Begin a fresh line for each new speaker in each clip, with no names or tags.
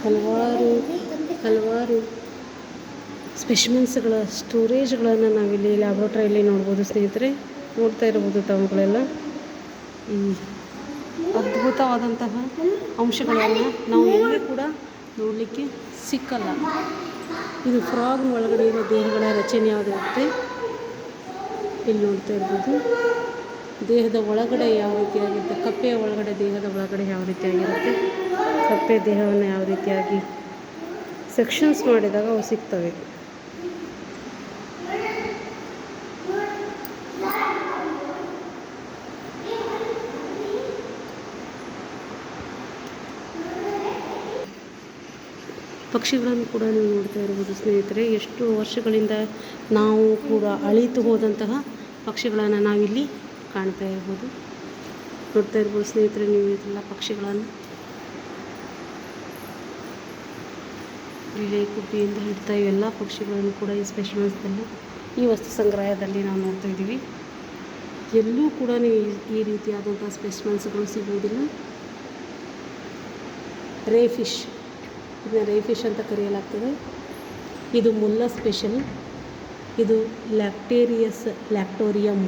ಹಲವಾರು ಹಲವಾರು ಸ್ಪೆಷಮೆನ್ಸ್ಗಳ ಸ್ಟೋರೇಜ್ಗಳನ್ನು ನಾವಿಲ್ಲಿ ಲ್ಯಾಬ್ರೇಟರಿಯಲ್ಲಿ ನೋಡ್ಬೋದು ಸ್ನೇಹಿತರೆ. ನೋಡ್ತಾ ಇರ್ಬೋದು ತಾವುಗಳೆಲ್ಲ ಈ ಅದ್ಭುತವಾದಂತಹ ಅಂಶಗಳನ್ನು ನಾವು ಎಲ್ಲಿ ಕೂಡ ನೋಡಲಿಕ್ಕೆ ಸಿಕ್ಕಲ್ಲ. ಇದು ಫ್ರಾಗ್ನ ಒಳಗಡೆ ಇರೋ ದೇಹಗಳ ರಚನೆಯಾಗಿರುತ್ತೆ. ಇಲ್ಲಿ ನೋಡ್ತಾ ಇರ್ಬೋದು ದೇಹದ ಒಳಗಡೆ ಯಾವ ರೀತಿಯಾಗಿರುತ್ತೆ, ಕಪ್ಪೆಯ ಒಳಗಡೆ ದೇಹದ ಒಳಗಡೆ ಯಾವ ರೀತಿಯಾಗಿರುತ್ತೆ, ಕಪ್ಪೆ ದೇಹವನ್ನು ಯಾವ ರೀತಿಯಾಗಿ ಸೆಕ್ಷನ್ಸ್ ಮಾಡಿದಾಗ ಅವು ಸಿಗ್ತವೆ. ಪಕ್ಷಿಗಳನ್ನು ಕೂಡ ನೀವು ನೋಡ್ತಾ ಇರ್ಬೋದು ಸ್ನೇಹಿತರೆ. ಎಷ್ಟು ವರ್ಷಗಳಿಂದ ನಾವು ಕೂಡ ಅಳಿತು ಹೋದಂತಹ ಪಕ್ಷಿಗಳನ್ನು ನಾವಿಲ್ಲಿ ಕಾಣ್ತಾ ಇರ್ಬೋದು, ನೋಡ್ತಾ ಇರ್ಬೋದು ಸ್ನೇಹಿತರೆ. ನೀವು ಇದೆಲ್ಲ ಪಕ್ಷಿಗಳನ್ನು ಇಲ್ಲಿ ಕುಪ್ಪಿಯಿಂದ ಹಿಡ್ತಾ ಇವೆಲ್ಲ ಪಕ್ಷಿಗಳನ್ನು ಕೂಡ ಈ ಸ್ಪೆಷಮೆನ್ಸ್ದಲ್ಲಿ ಈ ವಸ್ತು ಸಂಗ್ರಹದಲ್ಲಿ ನಾವು ನೋಡ್ತಾ ಇದ್ದೀವಿ. ಎಲ್ಲೂ ಕೂಡ ನೀವು ಈ ರೀತಿಯಾದಂಥ ಸ್ಪೆಷಮೆನ್ಸ್ಗಳು ಸಿಗುವುದಿಲ್ಲ. ರೇ ಫಿಶ್, ಇದನ್ನ ರೇ ಫಿಶ್ ಅಂತ ಕರೆಯಲಾಗ್ತದೆ. ಇದು ಮುಲ್ಲ ಸ್ಪೆಷಲ್, ಇದು ಲ್ಯಾಕ್ಟೋರಿಯಂ.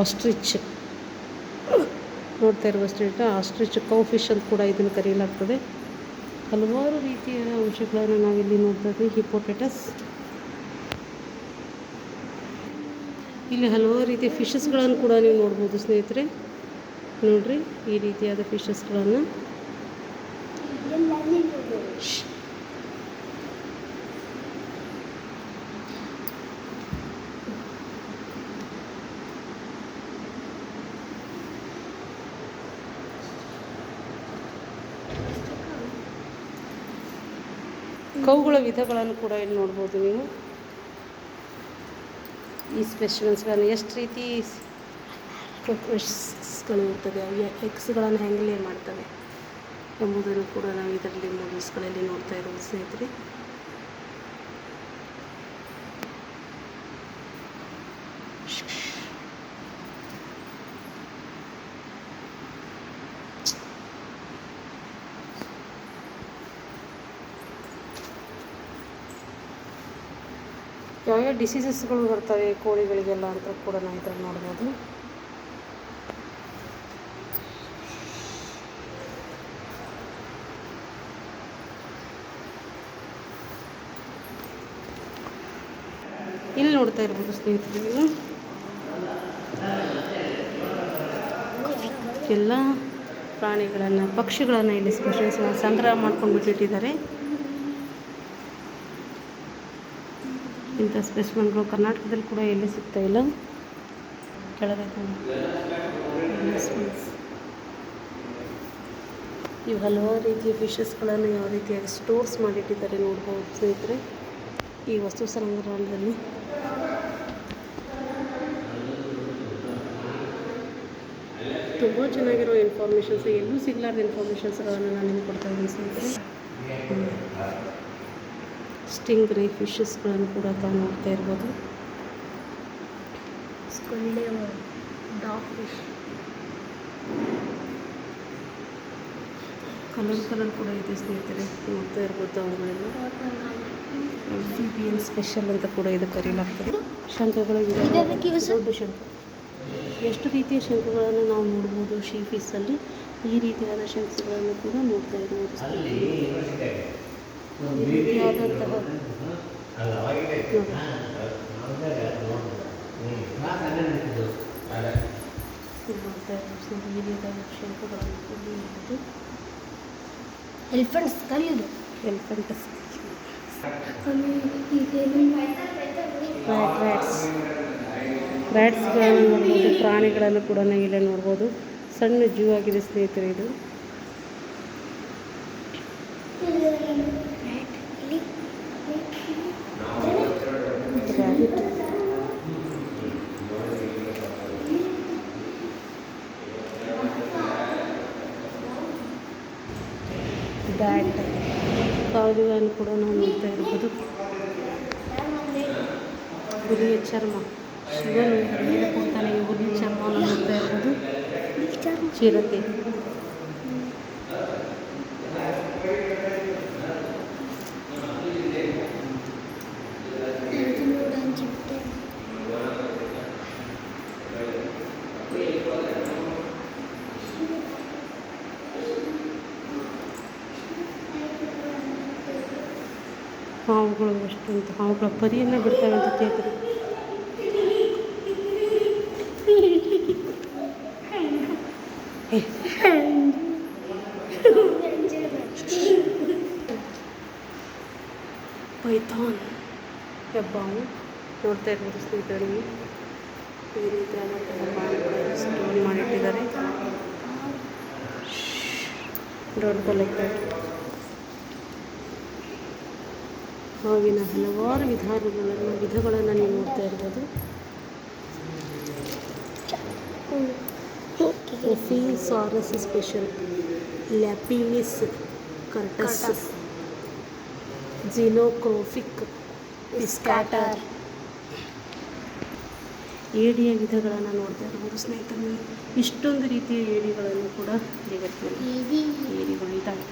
ಆಸ್ಟ್ರಿಚ್ ನೋಡ್ತಾ ಇರುವ ಸ್ನೇಹಿತರೆ, ಆಸ್ಟ್ರಿಚ್ ಕೌ ಫಿಶ್ ಅಂತ ಕೂಡ ಇದನ್ನು ಕರೆಯಲಾಗ್ತದೆ. ಹಲವಾರು ರೀತಿಯ ಅಂಶಗಳನ್ನು ನಾವಿಲ್ಲಿ ನೋಡ್ತಾ ಇದ್ದೀವಿ. ಹಿಪೋಟೆಟಸ್, ಇಲ್ಲಿ ಹಲವಾರು ರೀತಿಯ ಫಿಶಸ್ಗಳನ್ನು ಕೂಡ ನೀವು ನೋಡ್ಬೋದು ಸ್ನೇಹಿತರೆ. ನೋಡ್ರಿ ಈ ರೀತಿಯಾದ ಫಿಶಸ್ಗಳನ್ನು. ಕೌಗಳ ವಿಧಗಳನ್ನು ಕೂಡ ಇಲ್ಲಿ ನೋಡ್ಬೋದು ನೀವು. ಈ ಸ್ಪೆಷಮೆನ್ಸ್ಗಳನ್ನು ಎಷ್ಟು ರೀತಿ ಗಳು ಇರ್ತದೆ, ಎಕ್ಸ್ಗಳನ್ನು ಹೆಂಗೆ ಮಾಡ್ತವೆ ಎಂಬುದನ್ನು ಕೂಡ ನಾವು ಇದರಲ್ಲಿ ಮೂವೀಸ್ಗಳಲ್ಲಿ ನೋಡ್ತಾ ಇರೋದು ಸ್ನೇಹಿತರೆ. ಯಾವ್ಯಾವ ಡಿಸೀಸಸ್ಗಳು ಬರ್ತವೆ ಕೋಳಿಗಳಿಗೆಲ್ಲ ಅಂತ ಕೂಡ ನಾವು ಇದರಲ್ಲಿ ನೋಡ್ಬೋದು. ಇಲ್ಲಿ ನೋಡ್ತಾ ಇರ್ಬೋದು ಸ್ನೇಹಿತರೆ, ನೀವು ಎಲ್ಲ ಪ್ರಾಣಿಗಳನ್ನು ಪಕ್ಷಿಗಳನ್ನು ಇಲ್ಲಿ ಸ್ಪೆಷಲ್ಸ್ನ ಸಂಗ್ರಹ ಮಾಡ್ಕೊಂಡು ಬಿಟ್ಟಿಟ್ಟಿದ್ದಾರೆ. ಇಂಥ ಸ್ಪೆಷಮೆನ್ಗಳು ಕರ್ನಾಟಕದಲ್ಲಿ ಕೂಡ ಎಲ್ಲಿ ಸಿಗ್ತಾ ಇಲ್ಲ. ಕೆಳಗೆ ಇವು ಹಲವಾರು ರೀತಿಯ ಫಿಶಸ್ಗಳನ್ನು ಯಾವ ರೀತಿಯಾಗಿ ಸ್ಟೋರ್ಸ್ ಮಾಡಿಟ್ಟಿದ್ದಾರೆ ನೋಡ್ಬೋದು ಸ್ನೇಹಿತರೆ ಈ ವಸ್ತು ಸಂಗ್ರಹಾಲಯದಲ್ಲಿ. ತುಂಬ ಚೆನ್ನಾಗಿರೋ ಇನ್ಫಾರ್ಮೇಷನ್ಸ್, ಎಲ್ಲೂ ಸಿಗಲಾರ್ದ ಇನ್ಫಾರ್ಮೇಷನ್ಸ್ಗಳನ್ನು ನಾನು ನಿಮಗೆ ಕೊಡ್ತಾ ಇದ್ದೀನಿ ಸ್ನೇಹಿತರೆ. ಸ್ಟಿಂಗ್ ರೇ ಫಿಶಸ್ಗಳನ್ನು ಕೂಡ ತಾವು ನೋಡ್ತಾ ಇರ್ಬೋದು. ಡಾಗ್ ಫಿಶ್ ಕಲರ್ ಕೂಡ ಇದೆ ಸ್ನೇಹಿತರೆ, ನೋಡ್ತಾ ಇರ್ಬೋದು ಅವುಗಳೆಲ್ಲ. FBN ಸ್ಪೆಷಲ್ ಅಂತ ಕೂಡ ಇದು ಕರೆಯಲಾಗ್ತದೆ. ಶಂಖಗಳು ದೊಡ್ಡ ಶಂಖ, ಎಷ್ಟು ರೀತಿಯ ಶಂಖಗಳನ್ನು ನಾವು ನೋಡ್ಬೋದು ಶೀ ಫಿಶಲ್ಲಿ. ಈ ರೀತಿಯಾದ ಶಂಖಗಳನ್ನು ಕೂಡ ನೋಡ್ತಾ ಇರ್ಬೋದು. ಈ ರೀತಿಯಾದಂತಹ ಶಂಖಗಳನ್ನು ಎಲಿಫೆಂಟ್ಸ್ ಕಲಿಯೋದು, ಎಲಿಫೆಂಟ್ಸ್, ರ್ಯಾಟ್ಸ್ಗಳನ್ನು ನೋಡ್ಬೋದು. ಪ್ರಾಣಿಗಳನ್ನು ಕೂಡ ನಾವು ಇಲ್ಲೇ ನೋಡ್ಬೋದು. ಸಣ್ಣ ಜೂ ಆಗಿದೆ ಸ್ನೇಹಿತರೆ ಇದು. ಬ್ಯಾಟ್ ಕಾಲುಗಳನ್ನು ಕೂಡ ನಾವು ನೋಡ್ತಾ ಇರ್ಬೋದು. ಹುಲಿಯ ಚರ್ಮ ಶಿವನು ಮೇಲೆ ಕೂತಾನೆ. ಈ ಹುಲಿ ಚರ್ಮವನ್ನು ನೋಡ್ತಾ ಇರ್ಬೋದು. ಚಿರತೆ ಹಾವುಗಳು ಎಷ್ಟಂತ ಹಾವುಗಳ ಪರಿಯನ್ನು ಬಿಡ್ತವೆ ಅಂತ ಕೇಳ್ತಾರೆ. ಪೈಥಾನ್ ಹೆಬ್ಬಾವು ನೋಡ್ತಾ ಇರ್ಬೋದು ಸ್ನೇಹಿತರಿಗೆ. ಈ ರೀತಿಯಾದಂಥ ಹೆಬ್ಬಾವುಗಳನ್ನು ಸ್ಟೋರ್ ಮಾಡಿಟ್ಟಿದ್ದಾರೆ. Don't go like that. ಹಾವಿನ ಹಲವಾರು ವಿಧಗಳನ್ನು ನೀವು ನೋಡ್ತಾ ಇರ್ಬೋದು. ಒಫಿಸಾರಸ್ ಸ್ಪೆಷಲ್, ಲ್ಯಾಪಿನಿಸ್ ಕರ್ಟಸ್, ಜಿನೋಕ್ರೋಫಿಕ್, ಪಿಸ್ಕ್ಯಾಟರ್. ಏಡಿಯ ವಿಧಗಳನ್ನು ನೋಡ್ತಾ ಇರ್ಬೋದು ಸ್ನೇಹಿತರೆ. ಇಷ್ಟೊಂದು ರೀತಿಯ ಏಡಿಗಳನ್ನು ಕೂಡ ಜಗತ್ತಿನಲ್ಲಿ ಏಡಿಗಳು ಇದ್ದಾವೆ.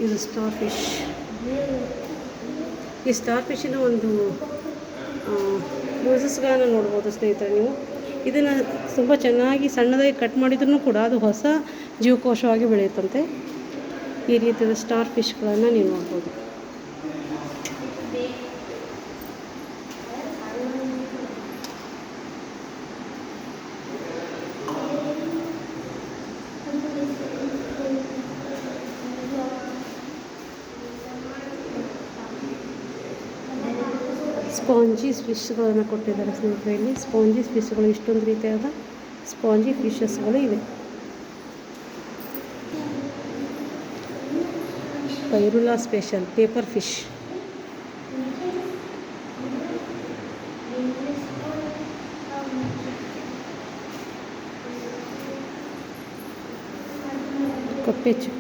ಇದು ಸ್ಟಾರ್ ಫಿಶ್. ಈ ಸ್ಟಾರ್ ಫಿಶ್ಶಿನ ಒಂದು ಯೂಸಸ್ಗಳನ್ನು ನೋಡ್ಬೋದು ಸ್ನೇಹಿತರೆ ನೀವು. ಇದನ್ನು ತುಂಬ ಚೆನ್ನಾಗಿ ಸಣ್ಣದಾಗಿ ಕಟ್ ಮಾಡಿದ್ರೂ ಕೂಡ ಅದು ಹೊಸ ಜೀವಕೋಶವಾಗಿ ಬೆಳೆಯುತ್ತಂತೆ. ಈ ರೀತಿಯ ಸ್ಟಾರ್ ಫಿಶ್ಗಳನ್ನು ನೀವು ನೋಡ್ಬೋದು. ಸ್ಪಾಂಜೀಸ್ ಫಿಶ್ಗಳನ್ನು ಕೊಟ್ಟಿದ್ದಾರೆ ಸ್ನೇಹಿತರೆ. ಇಲ್ಲಿ ಸ್ಪಾಂಜೀಸ್ ಫಿಶ್ಗಳು ಇಷ್ಟೊಂದು ರೀತಿಯಾದ ಸ್ಪಾಂಜಿ ಫಿಶಸ್ಗಳು ಇವೆ. ಪೈರುಲಾ ಸ್ಪೆಷಲ್, ಪೇಪರ್ ಫಿಶ್. ಕಪ್ಪೆಚ್ಚು.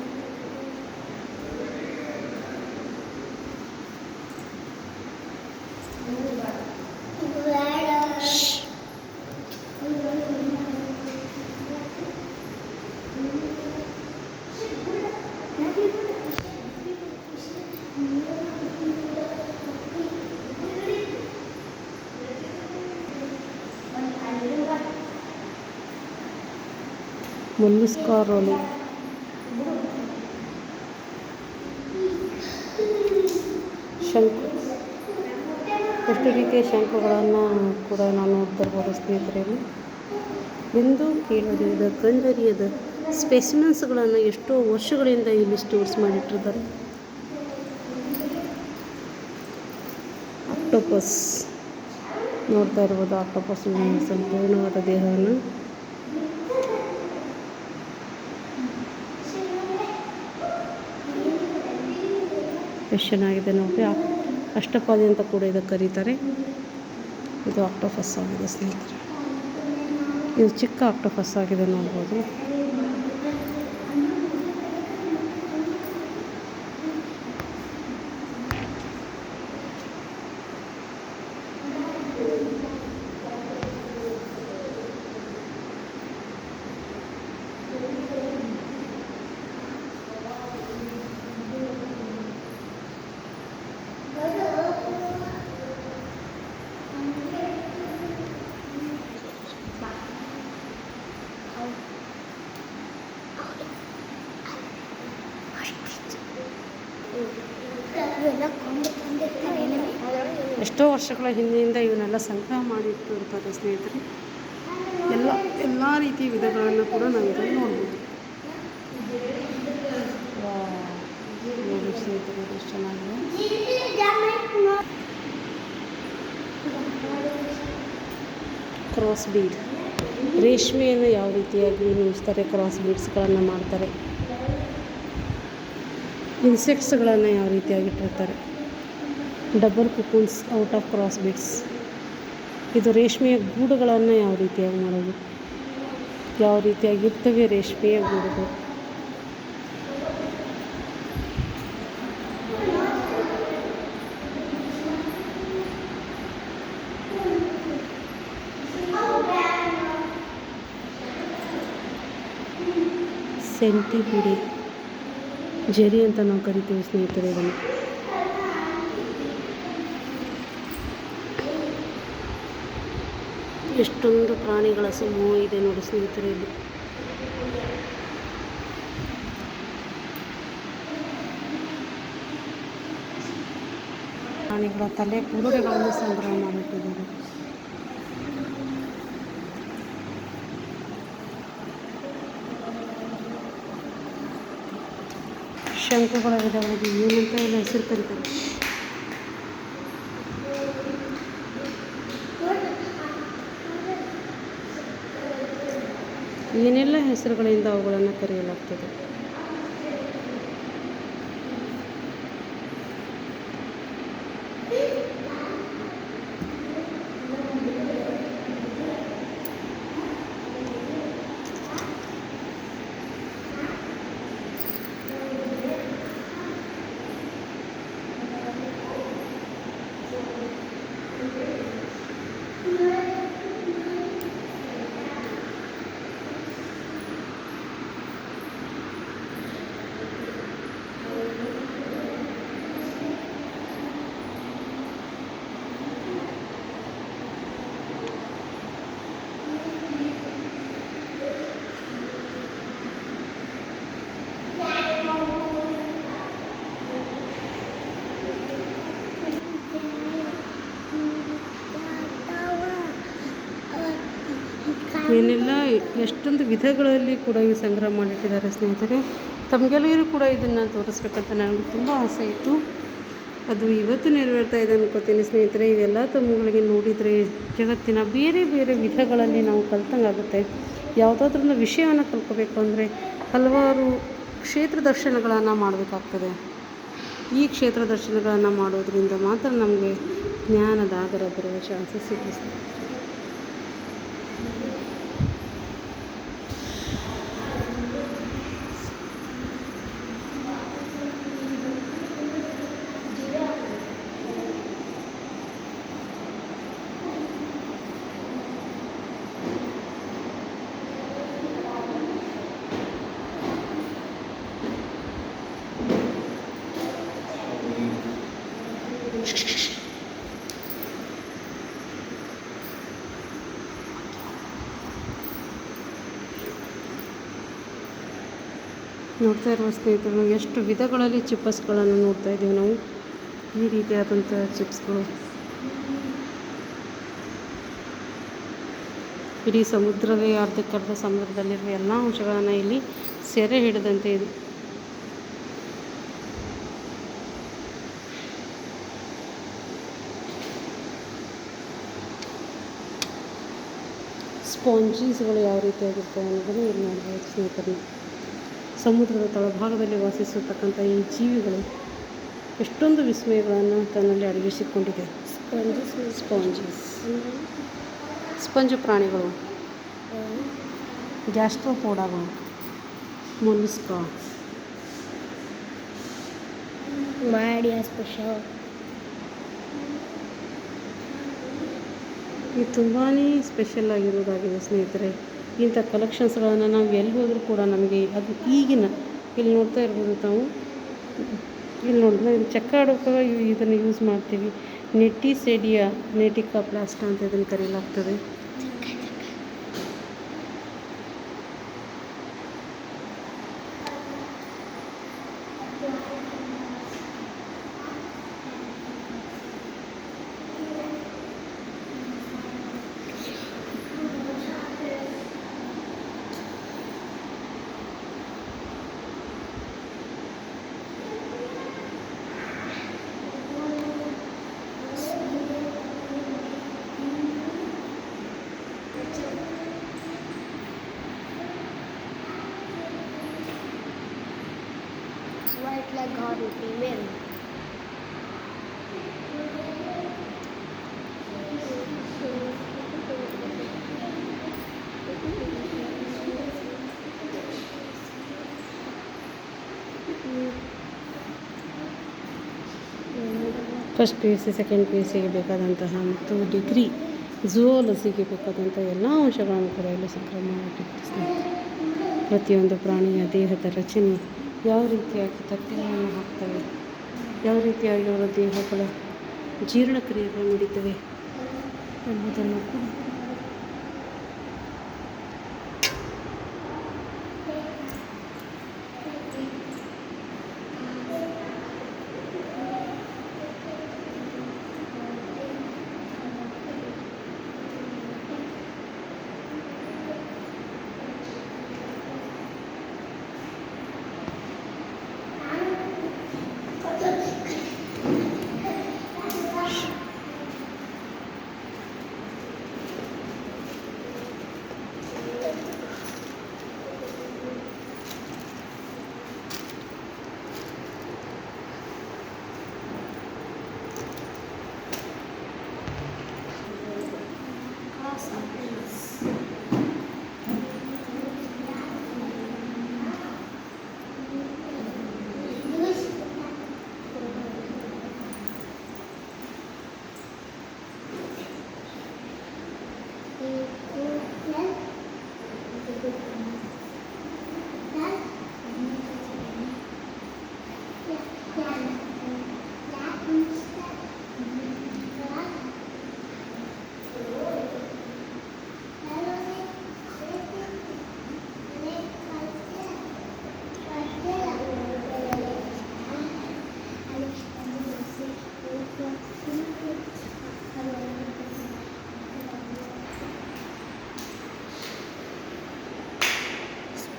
ಮೊಲ್ಲುಸ್ಕಾ ರೋಲಿ, ಶಂಕು. ಎಷ್ಟು ರೀತಿಯ ಶಂಕುಗಳನ್ನು ಕೂಡ ನಾವು ನೋಡ್ತಿರ್ಬೋದು ಸ್ನೇಹಿತರಲ್ಲಿ. ಎಂದು ಕೇಳೋದಿದೆ ಕಂಡರಿಯದ ಸ್ಪೆಸಿಮೆನ್ಸ್ಗಳನ್ನು ಎಷ್ಟೋ ವರ್ಷಗಳಿಂದ ಇಲ್ಲಿ ಸ್ಟೋರ್ಸ್ ಮಾಡಿಟ್ಟಿರ್ತಾರೆ. ಆಕ್ಟೋಪಸ್ ನೋಡ್ತಾ ಇರ್ಬೋದು. ಆಕ್ಟೋಪಸ್ ಸಂಪೂರ್ಣವಾದ ದೇಹವನ್ನು ಎಷ್ಟು ಚೆನ್ನಾಗಿದೆ ನೋಡಿ. ಅಷ್ಟಪಾದಿ ಅಂತ ಕೂಡ ಇದಕ್ಕೆ ಕರೀತಾರೆ. ಇದು ಆಕ್ಟೋಪಸ್ ಆಗಿದೆ ಸ್ನೇಹಿತರೆ. ಇದು ಚಿಕ್ಕ ಆಕ್ಟೋಪಸ್ ಆಗಿದೆ ನೋಡ್ಬೋದು. ಎಷ್ಟೋ ವರ್ಷಗಳ ಹಿಂದೆಯಿಂದ ಇವನ್ನೆಲ್ಲ ಸಂಗ್ರಹ ಮಾಡಿಟ್ಟಿರ್ತಾರೆ ಸ್ನೇಹಿತರೆ. ಎಲ್ಲ ರೀತಿಯ ವಿಧಗಳನ್ನು ಕೂಡ ನಾವು ಇದನ್ನು ನೋಡ್ಬೋದು. ನೋಡಿ ಸ್ನೇಹಿತರೆ, ಎಷ್ಟು ಚೆನ್ನಾಗಿದೆ. ಕ್ರಾಸ್ ಬೀಡ್, ರೇಷ್ಮೆಯನ್ನು ಯಾವ ರೀತಿಯಾಗಿ ನುಡಿಸ್ತಾರೆ, ಕ್ರಾಸ್ ಬೀಡ್ಸ್ಗಳನ್ನು ಮಾಡ್ತಾರೆ. ಇನ್ಸೆಕ್ಟ್ಸ್ಗಳನ್ನು ಯಾವ ರೀತಿಯಾಗಿ ಇಟ್ಟಿರ್ತಾರೆ. Double cocoons out of cross beads. ಇದು ರೇಷ್ಮೆಯ ಗೂಡುಗಳನ್ನು ಯಾವ ರೀತಿಯಾಗಿ ಮಾಡೋದು, ಯಾವ ರೀತಿಯಾಗಿರ್ತವೆ ರೇಷ್ಮೆಯ ಗೂಡುಗಳು. ಸೆಂಟಿಪಿಡಿ ಜರಿ ಅಂತ ನಾವು ಕರಿತೀವಿ ಸ್ನೇಹಿತರೆ ಇದನ್ನು. ಎಷ್ಟೊಂದು ಪ್ರಾಣಿಗಳ ಸಮೂಹ ಇದೆ ನೋಡಿ ಸ್ನೇಹಿತರೆ ಇಲ್ಲಿ. ಪ್ರಾಣಿಗಳ ತಲೆ ಕೂದಲುಗಳನ್ನು ಸಂಗ್ರಹ ಮಾಡಿಟ್ಟಿದ್ದಾರೆ. ಶಂಕುಗಳ ವಿಧಗಳಿಗೆ ಏನಂತ ಎಲ್ಲ ಹೆಸರು ಕರೀತಾರೆ. ಏನೆಲ್ಲ ಹೆಸರುಗಳಿಂದ ಅವುಗಳನ್ನು ಕರೆಯಲಾಗ್ತದೆ. ಏನೆಲ್ಲ ಎಷ್ಟೊಂದು ವಿಧಗಳಲ್ಲಿ ಕೂಡ ಇವು ಸಂಗ್ರಹ ಮಾಡಿಟ್ಟಿದ್ದಾರೆ ಸ್ನೇಹಿತರೆ. ತಮಗೆಲ್ಲರೂ ಕೂಡ ಇದನ್ನು ತೋರಿಸ್ಬೇಕಂತ ನನಗೆ ತುಂಬ ಆಸೆ ಇತ್ತು. ಅದು ಇವತ್ತು ನೆರವೇರ್ತಾ ಇದೆ ಅನ್ಕೋತೀನಿ ಸ್ನೇಹಿತರೆ. ಇವೆಲ್ಲ ತಮ್ಮಗಳಿಗೆ ನೋಡಿದರೆ ಜಗತ್ತಿನ ಬೇರೆ ಬೇರೆ ವಿಧಗಳಲ್ಲಿ ನಾವು ಕಲ್ತಂಗಾಗುತ್ತೆ. ಯಾವುದಾದ್ರೂ ವಿಷಯವನ್ನು ಕಲ್ತ್ಕೋಬೇಕು ಅಂದರೆ ಹಲವಾರು ಕ್ಷೇತ್ರ ದರ್ಶನಗಳನ್ನು ಮಾಡಬೇಕಾಗ್ತದೆ. ಈ ಕ್ಷೇತ್ರ ದರ್ಶನಗಳನ್ನು ಮಾಡೋದ್ರಿಂದ ಮಾತ್ರ ನಮಗೆ ಜ್ಞಾನದ ಆಗರ ಬರುವ ಚಾನ್ಸಸ್ ಇದೆ. ನೋಡ್ತಾ ಇರುವ ಸ್ನೇಹಿತರು ಎಷ್ಟು ವಿಧಗಳಲ್ಲಿ ಚಿಪ್ಪಸ್ಗಳನ್ನು ನೋಡ್ತಾ ಇದ್ದೀವಿ ನಾವು. ಈ ರೀತಿಯಾದಂಥ ಚಿಪ್ಸ್ಗಳು ಇಡೀ ಸಮುದ್ರವೇ ಅರ್ಧಕ್ಕರ್ಧ ಸಮುದ್ರದಲ್ಲಿರುವ ಎಲ್ಲ ಅಂಶಗಳನ್ನು ಇಲ್ಲಿ ಸೆರೆ ಹಿಡಿದಂತೆ ಇದೆ. ಸ್ಪಾಂಜೀಸ್ಗಳು ಯಾವ ರೀತಿಯಾಗಿರ್ತವೆ ಅನ್ನೋದನ್ನು ಇಲ್ಲಿ ನೋಡ್ಬೋದು ಸ್ನೇಹಿತರೆ. ಸಮುದ್ರದ ತಳಭಾಗದಲ್ಲಿ ವಾಸಿಸತಕ್ಕಂಥ ಈ ಜೀವಿಗಳು ಎಷ್ಟೊಂದು ವಿಸ್ಮಯಗಳನ್ನು ತನ್ನಲ್ಲಿ ಅಡಗಿಸಿಕೊಂಡಿದೆ. ಸ್ಪಂಜ್ ಪ್ರಾಣಿಗಳು, ಗ್ಯಾಸ್ಟ್ರೋಪೋಡಗಳು, ಮೊಲಸ್ಕಾ, ಇದು ತುಂಬಾ ಸ್ಪೆಷಲ್ ಆಗಿರೋದಾಗಿದೆ ಸ್ನೇಹಿತರೆ. ಇಂಥ ಕಲೆಕ್ಷನ್ಸ್ಗಳನ್ನು ನಾವು ಎಲ್ಲಿ ಹೋದರೂ ಕೂಡ ನಮಗೆ ಅದು ಈಗಿನ ಇಲ್ಲಿ ನೋಡ್ತಾ ಇರ್ಬೋದು ತಾವು. ಇಲ್ಲಿ ನೋಡಿದ್ರೆ ಚಕ್ಕ ಆಡೋಕೆ ಇದನ್ನು ಯೂಸ್ ಮಾಡ್ತೀವಿ. ನೆಟಿಸೇಡಿಯಾ ನೆಟಿಕಾ ಪ್ಲಾಸ್ಟಾ ಅಂತ ಇದನ್ನು ಕರೆಯಲಾಗ್ತದೆ.
White like horny female.
First P U C second P U ಸಿಗೆ ಬೇಕಾದಂತಹ ಮತ್ತು ಡಿಗ್ರಿ ಝೂಯಾಲಜಿಗೆ ಬೇಕಾದಂಥ ಎಲ್ಲ ಅಂಶಗಳನ್ನು ಕೂಡ ಇಲ್ಲಿ ಸಂಗ್ರಹ ಮಾಡಿಟ್ಟಿದ್ದಾರೆ ಸ್ನೇಹಿತರೆ. ಪ್ರತಿಯೊಂದು ಪ್ರಾಣಿಯ ದೇಹದ ರಚನೆ ಯಾವ ರೀತಿಯಾಗಿ ತತ್ವಗಳನ್ನು ಹಾಕ್ತವೆ, ಯಾವ ರೀತಿಯಾಗಿ ಅವರ ದೇಹಗಳ ಜೀರ್ಣಕ್ರಿಯೆಗಳು ನಡೀತವೆ ಎಂಬುದನ್ನು ಕೂಡ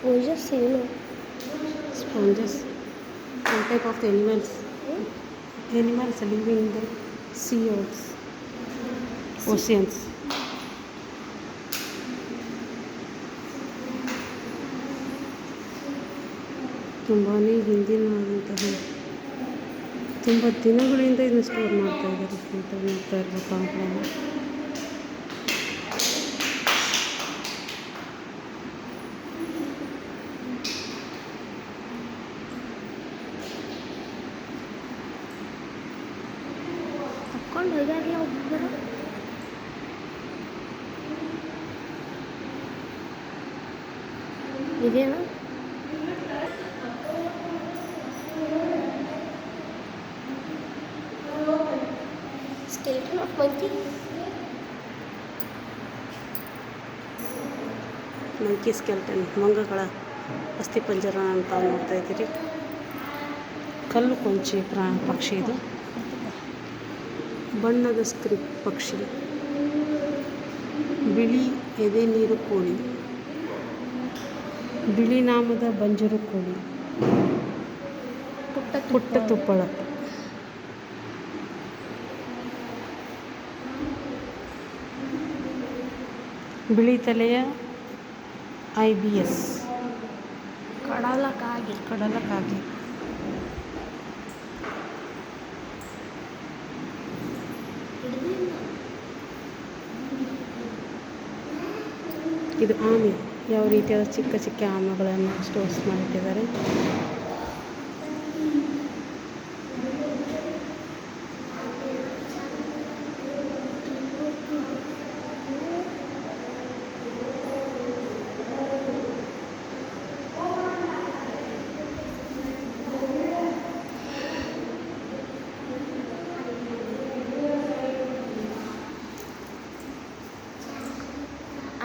Sponges ಏನು?
Sponges, one type of the animals living in the sea or oceans. ತುಂಬಾ ಹಿಂದಿನವಾದಂತಹ ತುಂಬ ದಿನಗಳಿಂದ ಇದನ್ನು ಸ್ಟೋರ್ ಮಾಡ್ತಾ ಇದ್ದಾರೆ ಸ್ನೇಹಿತರೆ. ನೋಡ್ತಾ ಇರುವ ಪಾಮ್ಗಳನ್ನು
ತಕ್ಕೊಂಡು ಹೋಗ್ಯಾರಲ್ಲ ಒಬ್ಬರು. ಇದೇನಾ? Skeleton of monkey.
Monkey skeleton, ಮಂಗಗಳ ಅಸ್ಥಿಪಂಜರ ಅಂತ ನೋಡ್ತಾ ಇದ್ದೀರಿ. ಕಲ್ಲು ಕೊಂಚಿ ಪಕ್ಷಿ ಇದು. ಬಣ್ಣದ ಸ್ಕ್ರಿಪ್ ಪಕ್ಷಿ, ಬಿಳಿ ಎದೆ ನೀರು ಕೋಳಿ, ಬಿಳಿ ನಾಮದ ಬಂಜರು ಕೋಳಿ, ಪುಟ್ಟ ತುಪ್ಪಳ, ಬಿಳಿ ತಲೆಯ IBS,
ಕಡಲಕಾಗಿ.
ಇದು ಆಮೆ. ಯಾವ ರೀತಿಯಾದ ಚಿಕ್ಕ ಚಿಕ್ಕ ಆಮೆಗಳನ್ನು ಸ್ಟೋರ್ಸ್ ಮಾಡಿಟ್ಟಿದ್ದಾರೆ.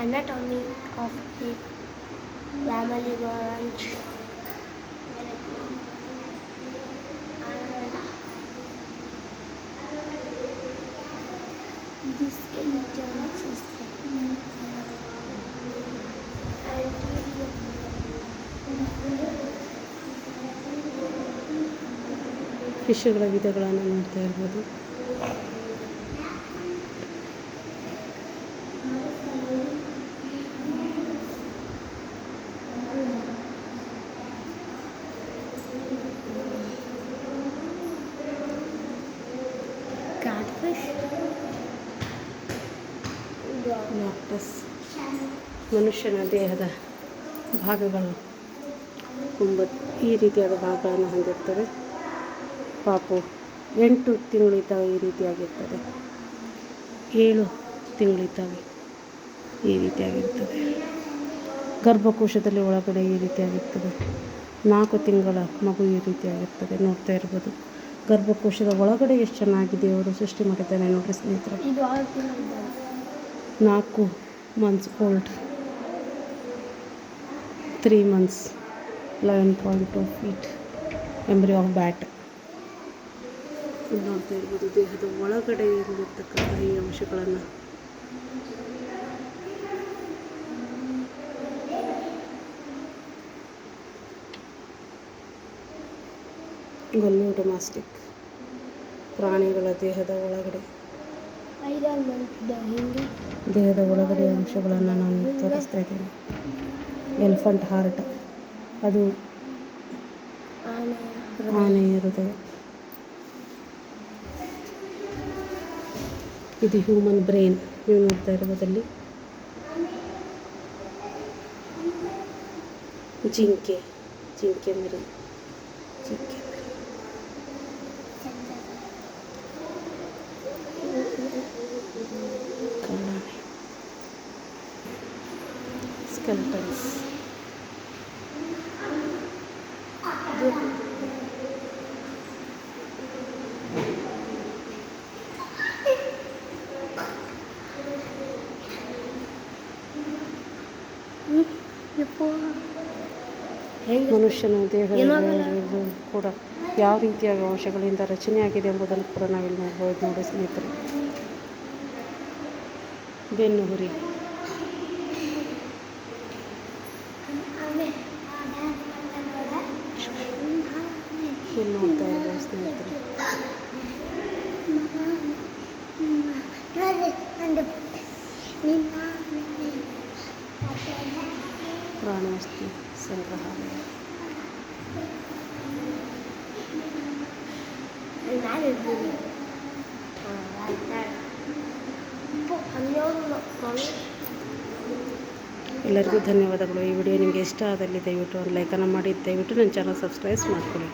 Anatomy of the mammary branch. The skeleton system.
ಫಿಶ್ಗಳ ವಿಧಗಳನ್ನು ನೋಡ್ತಾ ಇರ್ಬೋದು. ಲ್ಯಾಪ್ಟಸ್, ಮನುಷ್ಯನ ದೇಹದ ಭಾಗಗಳು ಈ ರೀತಿಯಾದ ಭಾಗಗಳನ್ನು ಹೊಂದಿರ್ತವೆ. ಪಾಪು 8 ತಿಂಗಳಿದ್ದಾವೆ ಈ ರೀತಿಯಾಗಿರ್ತದೆ. 7 ತಿಂಗಳಿದ್ದಾವೆ ಈ ರೀತಿಯಾಗಿರ್ತದೆ. ಗರ್ಭಕೋಶದಲ್ಲಿ ಒಳಗಡೆ ಈ ರೀತಿಯಾಗಿರ್ತದೆ. 4 ತಿಂಗಳ ಮಗು ಈ ರೀತಿಯಾಗಿರ್ತದೆ. ನೋಡ್ತಾ ಇರ್ಬೋದು ಗರ್ಭಕೋಶದ ಒಳಗಡೆ ಎಷ್ಟು ಚೆನ್ನಾಗಿದೆ ಅವರು ಸೃಷ್ಟಿ ಮಾಡಿದ್ದಾನೆ ನೋಡ್ರಿ ಸ್ನೇಹಿತರೆ.
ಇದು 6 ತಿಂಗಳು
4 months old, 3 months, 11.2 feet embryo of bat. ನೋಡ್ತಾ ಇರ್ಬೋದು ದೇಹದ ಒಳಗಡೆ ಇರತಕ್ಕಂಥ ಈ ಅಂಶಗಳನ್ನು. ಗಲ್ಲು ಡೊಮ್ಯಾಸ್ಟಿಕ್ ಪ್ರಾಣಿಗಳ ದೇಹದ ಒಳಗಡೆ,
5 ಮಂತ್ ಹಿಂದೆ
ದೇಹದ ಒಳಗಡೆ ಅಂಶಗಳನ್ನು ನಾನು ತೋರಿಸ್ತಾ ಇದ್ದೀನಿ. ಎಲಿಫೆಂಟ್ ಹಾರ್ಟ್, ಅದು ಆನೆಯ ಹೃದಯ. ಇದು ಹ್ಯೂಮನ್ ಬ್ರೈನ್. ನೀವು ನೋಡ್ತಾ ಇರೋದಲ್ಲಿ ಜಿಂಕೆ ಮರಿ, ಜಿಂಕೆ ಮರಿ. ಕಣ್ಣಾನೆ, ಸ್ಕೆಲ್ಟನ್ಸ್, ಮನುಷ್ಯನ ದೇಹದ ಕೂಡ ಯಾವ ರೀತಿಯ ಅಂಶಗಳಿಂದ ರಚನೆಯಾಗಿದೆ ಎಂಬುದನ್ನು ಕೂಡ ನಾವಿಲ್ಲಿ ನೋಡ್ಬೋದು ನೋಡಿ ಸ್ನೇಹಿತರೆ. ಬೆನ್ನು ಹುರಿ, ಇಲ್ಲಿ ನೋಡ್ತಾ ಇರ್ಬೋದು ಸ್ನೇಹಿತರೆ. ಪ್ರಾಣಿ ವಸ್ತು ಸಂಗ್ರಹಾಲಯ. ಎಲ್ಲರಿಗೂ ಧನ್ಯವಾದಗಳು. ಈ ವಿಡಿಯೋ ನಿಮಗೆ ಇಷ್ಟ ಆದಲ್ಲಿ ದಯವಿಟ್ಟು ಒಂದು ಲೈಕನ್ನು ಮಾಡಿ, ದಯವಿಟ್ಟು ನನ್ನ ಚಾನಲ್ ಸಬ್ಸ್ಕ್ರೈಬ್ ಮಾಡ್ಕೊಳ್ಳಿ.